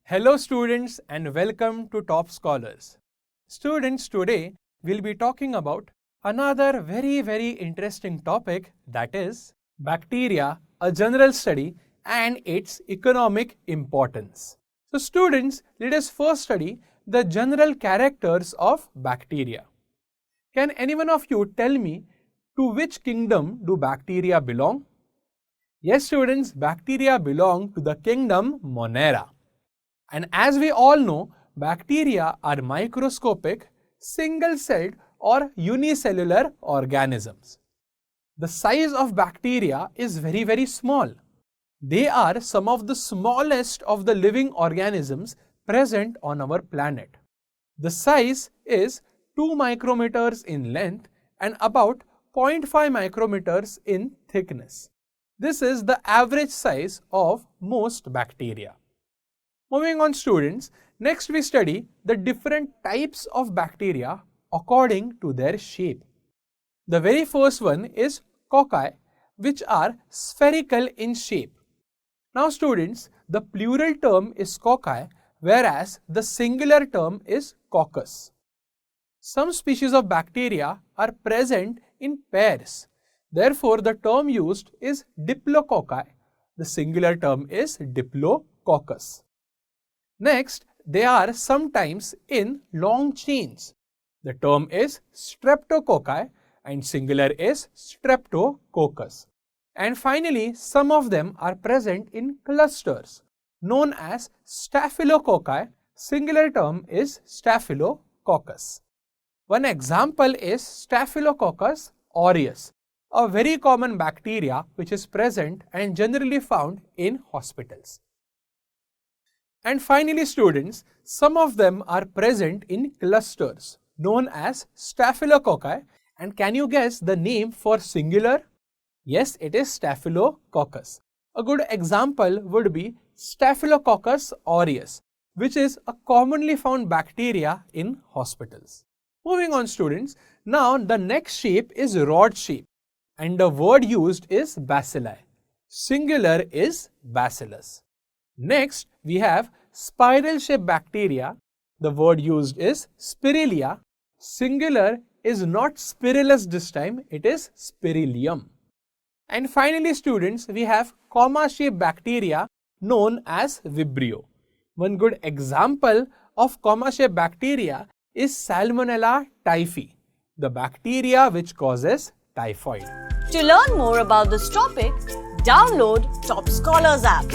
Hello students and welcome to Top Scholars. Students, today we'll be talking about another very interesting topic, that is bacteria, a general study and its economic importance. So students, let us first study the general characters of bacteria. Can anyone of you tell me to which kingdom do bacteria belong? Yes students, bacteria belong to the kingdom Monera. And as we all know, bacteria are microscopic, single-celled or unicellular organisms. The size of bacteria is very small. They are some of the smallest of the living organisms present on our planet. The size is 2 micrometers in length and about 0.5 micrometers in thickness. This is the average size of most bacteria. Moving on students, next we study the different types of bacteria according to their shape. The very first one is cocci, which are spherical in shape. Now students, the plural term is cocci, whereas the singular term is coccus. Some species of bacteria are present in pairs. Therefore, the term used is diplococci. The singular term is diplococcus. Next, they are sometimes in long chains. The term is streptococci and singular is streptococcus. And finally, some of them are present in clusters known as staphylococci. Singular term is staphylococcus. One example is Staphylococcus aureus, a very common bacteria which is present and generally found in hospitals. And finally students, some of them are present in clusters known as staphylococci. And can you guess the name for singular? Yes, it is Staphylococcus. A good example would be Staphylococcus aureus, which is a commonly found bacteria in hospitals. Moving on students, now the next shape is rod shape and the word used is bacilli. Singular is bacillus. Next, we have spiral shaped bacteria. The word used is spirilia. Singular is not spirillus this time, it is spirilium. And finally students, we have comma shaped bacteria known as vibrio. One good example of comma shaped bacteria is Salmonella typhi, the bacteria which causes typhoid. To learn more about this topic, download Top Scholars app.